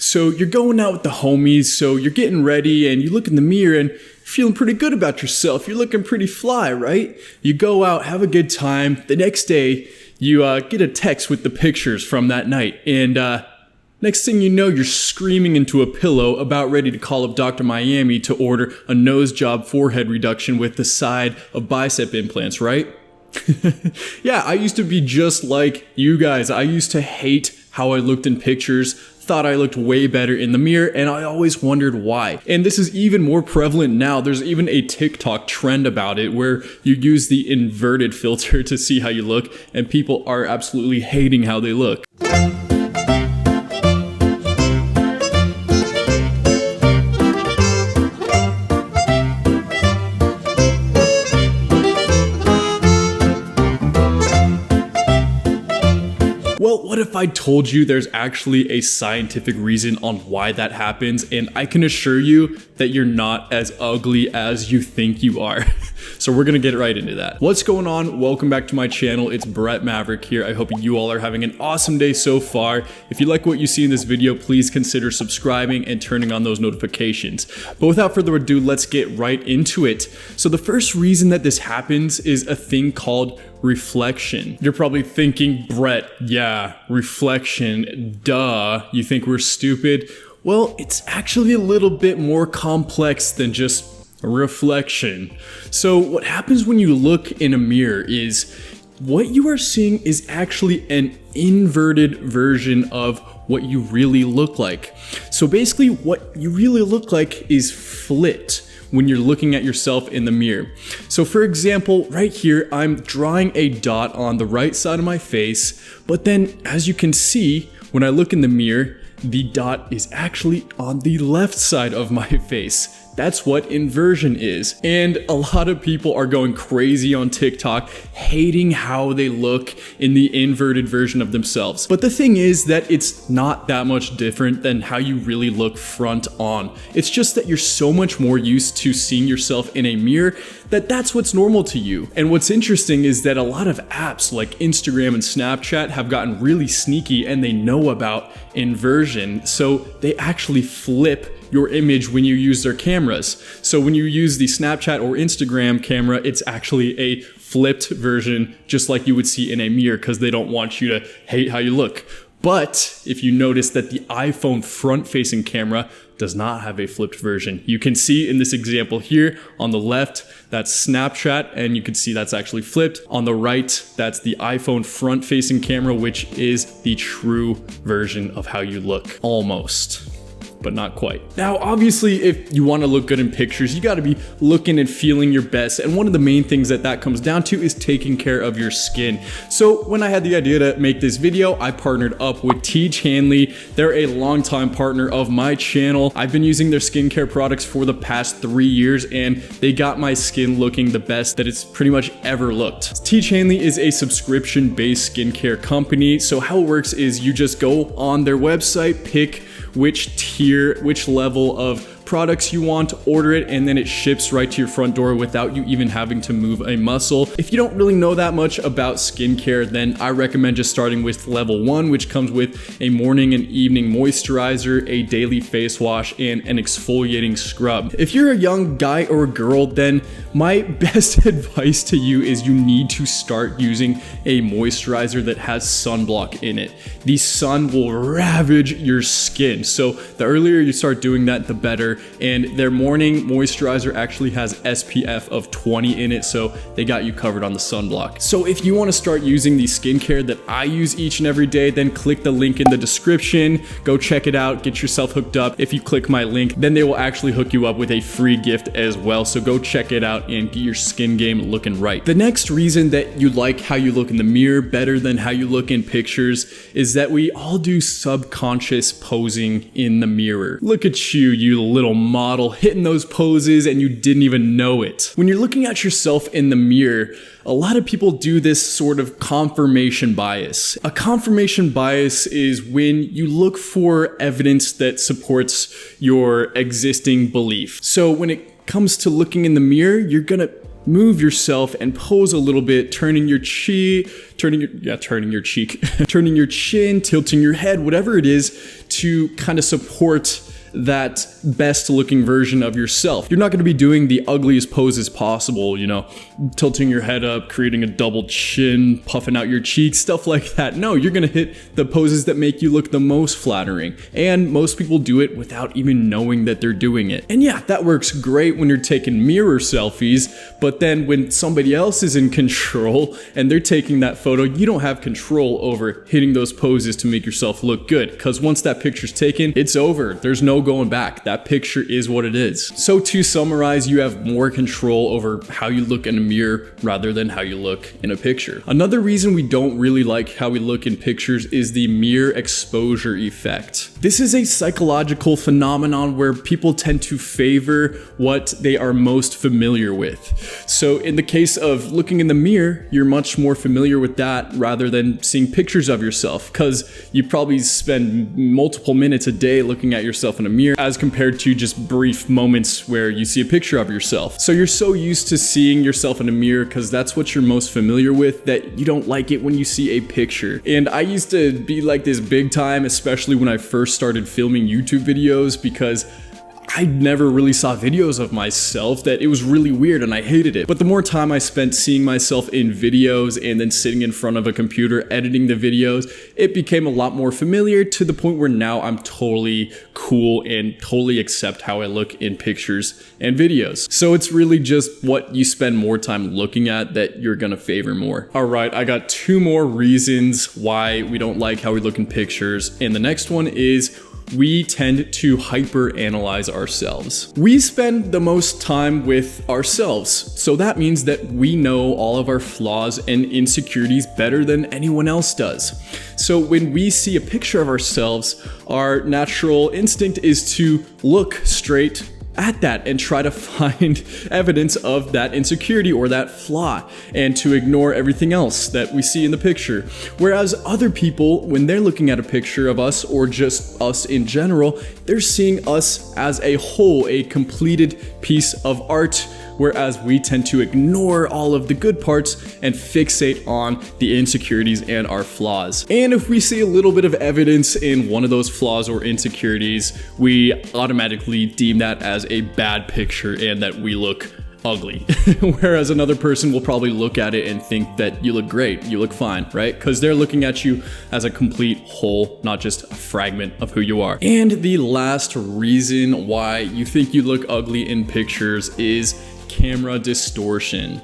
So you're going out with the homies, so you're getting ready and you look in the mirror and feeling pretty good about yourself. You're looking pretty fly, right? You go out, have a good time. The next day, you get a text with the pictures from that night. And next thing you know, you're screaming into a pillow about ready to call up Dr. Miami to order a nose job forehead reduction with the side of bicep implants, right? Yeah, I used to be just like you guys. I used to hate how I looked in pictures, thought I looked way better in the mirror, and I always wondered why. And this is even more prevalent now. There's even a TikTok trend about it where you use the inverted filter to see how you look, and people are absolutely hating how they look. Well, what if I told you there's actually a scientific reason on why that happens, and I can assure you that you're not as ugly as you think you are. So we're gonna get right into that. What's going on? Welcome back to my channel. It's Brett Maverick here. I hope you all are having an awesome day so far. If you like what you see in this video, please consider subscribing and turning on those notifications. But without further ado, let's get right into it. So the first reason that this happens is a thing called reflection. You're probably thinking, Brett, yeah, reflection, duh. You think we're stupid? Well, it's actually a little bit more complex than just a reflection. So what happens when you look in a mirror is what you are seeing is actually an inverted version of what you really look like. So basically what you really look like is flipped when you're looking at yourself in the mirror. So for example, right here, I'm drawing a dot on the right side of my face, but then as you can see, when I look in the mirror, the dot is actually on the left side of my face. That's what inversion is. And a lot of people are going crazy on TikTok, hating how they look in the inverted version of themselves. But the thing is that it's not that much different than how you really look front on. It's just that you're so much more used to seeing yourself in a mirror that that's what's normal to you. And what's interesting is that a lot of apps like Instagram and Snapchat have gotten really sneaky and they know about inversion. So they actually flip your image when you use their cameras. So when you use the Snapchat or Instagram camera, it's actually a flipped version, just like you would see in a mirror, because they don't want you to hate how you look. But if you notice that the iPhone front-facing camera does not have a flipped version. You can see in this example here on the left, that's Snapchat, and you can see that's actually flipped. On the right, that's the iPhone front-facing camera, which is the true version of how you look, almost, but not quite. Now, obviously, if you want to look good in pictures, you got to be looking and feeling your best. And one of the main things that comes down to is taking care of your skin. So when I had the idea to make this video, I partnered up with Teach Hanley. They're a longtime partner of my channel. I've been using their skincare products for the past 3 years, and they got my skin looking the best that it's pretty much ever looked. Teach Hanley is a subscription-based skincare company. So how it works is you just go on their website, pick which tier, which level of products you want, order it, and then it ships right to your front door without you even having to move a muscle. If you don't really know that much about skincare, then I recommend just starting with level 1, which comes with a morning and evening moisturizer, a daily face wash, and an exfoliating scrub. If you're a young guy or a girl, then my best advice to you is you need to start using a moisturizer that has sunblock in it. The sun will ravage your skin, so the earlier you start doing that, the better. And their morning moisturizer actually has SPF of 20 in it, so they got you covered on the sunblock. So if you want to start using the skincare that I use each and every day, then click the link in the description, go check it out, get yourself hooked up. If you click my link, then they will actually hook you up with a free gift as well. So go check it out and get your skin game looking right. The next reason that you like how you look in the mirror better than how you look in pictures is that we all do subconscious posing in the mirror. Look at you, you little model, hitting those poses and you didn't even know it. When you're looking at yourself in the mirror, a lot of people do this sort of confirmation bias. A confirmation bias is when you look for evidence that supports your existing belief. So when it comes to looking in the mirror, you're gonna move yourself and pose a little bit, turning your chin, tilting your head, whatever it is to kind of support that best looking version of yourself. You're not going to be doing the ugliest poses possible, you know, tilting your head up, creating a double chin, puffing out your cheeks, stuff like that. No, you're going to hit the poses that make you look the most flattering. And most people do it without even knowing that they're doing it. And yeah, that works great when you're taking mirror selfies, but then when somebody else is in control and they're taking that photo, you don't have control over hitting those poses to make yourself look good. Because once that picture's taken, it's over. There's no going back. That picture is what it is. So to summarize, you have more control over how you look in a mirror rather than how you look in a picture. Another reason we don't really like how we look in pictures is the mirror exposure effect. This is a psychological phenomenon where people tend to favor what they are most familiar with. So in the case of looking in the mirror, you're much more familiar with that rather than seeing pictures of yourself, because you probably spend multiple minutes a day looking at yourself in a mirror as compared to just brief moments where you see a picture of yourself. So you're so used to seeing yourself in a mirror because that's what you're most familiar with that you don't like it when you see a picture. And I used to be like this big time, especially when I first started filming YouTube videos, because I never really saw videos of myself, that it was really weird and I hated it. But the more time I spent seeing myself in videos and then sitting in front of a computer editing the videos, it became a lot more familiar to the point where now I'm totally cool and totally accept how I look in pictures and videos. So it's really just what you spend more time looking at that you're gonna favor more. All right, I got 2 more reasons why we don't like how we look in pictures. And the next one is we tend to hyperanalyze ourselves. We spend the most time with ourselves, so that means that we know all of our flaws and insecurities better than anyone else does. So when we see a picture of ourselves, our natural instinct is to look straight at that and try to find evidence of that insecurity or that flaw, and to ignore everything else that we see in the picture. Whereas other people, when they're looking at a picture of us or just us in general, they're seeing us as a whole, a completed piece of art, whereas we tend to ignore all of the good parts and fixate on the insecurities and our flaws. And if we see a little bit of evidence in one of those flaws or insecurities, we automatically deem that as a bad picture and that we look ugly. Whereas another person will probably look at it and think that you look great, you look fine, right? Because they're looking at you as a complete whole, not just a fragment of who you are. And the last reason why you think you look ugly in pictures is camera distortion.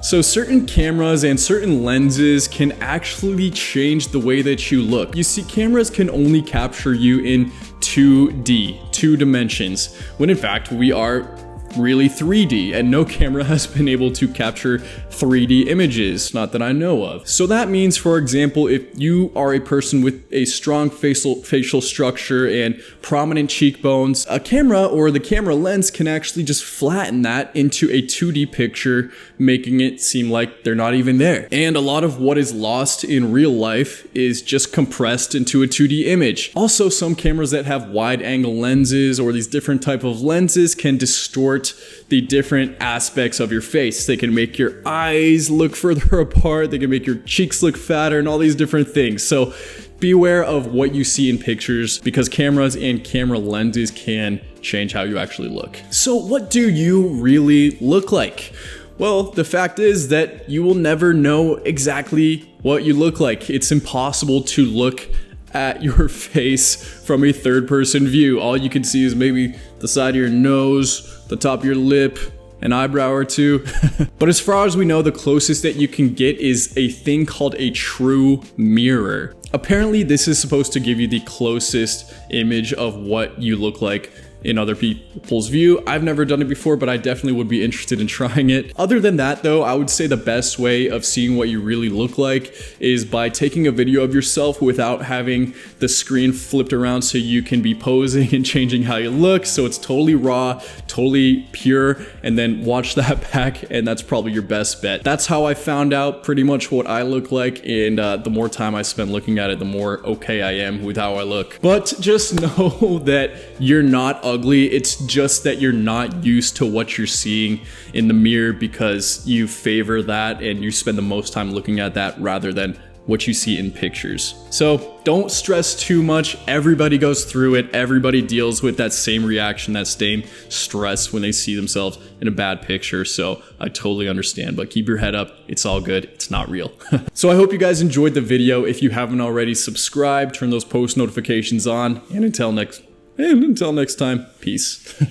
So certain cameras and certain lenses can actually change the way that you look. You see, cameras can only capture you in 2D, 2 dimensions, when in fact we are really 3D, and no camera has been able to capture 3D images, not that I know of. So that means, for example, if you are a person with a strong facial structure and prominent cheekbones, a camera or the camera lens can actually just flatten that into a 2D picture, making it seem like they're not even there. And a lot of what is lost in real life is just compressed into a 2D image. Also, some cameras that have wide angle lenses or these different type of lenses can distort the different aspects of your face. They can make your eyes look further apart, they can make your cheeks look fatter, and all these different things. So beware of what you see in pictures, because cameras and camera lenses can change how you actually look. So what do you really look like? Well, the fact is that you will never know exactly what you look like. It's impossible to look at your face from a third-person view. All you can see is maybe the side of your nose, the top of your lip, an eyebrow or two. But as far as we know, the closest that you can get is a thing called a true mirror. Apparently, this is supposed to give you the closest image of what you look like in other people's view. I've never done it before, but I definitely would be interested in trying it. Other than that though, I would say the best way of seeing what you really look like is by taking a video of yourself without having the screen flipped around so you can be posing and changing how you look. So it's totally raw, totally pure, and then watch that back, and that's probably your best bet. That's how I found out pretty much what I look like, and the more time I spend looking at it, the more okay I am with how I look. But just know that you're not ugly. It's just that you're not used to what you're seeing in the mirror because you favor that and you spend the most time looking at that rather than what you see in pictures. So don't stress too much. Everybody goes through it. Everybody deals with that same reaction, that same stress when they see themselves in a bad picture. So I totally understand, but keep your head up. It's all good. It's not real. So I hope you guys enjoyed the video. If you haven't already, subscribe, turn those post notifications on, and until next time, peace.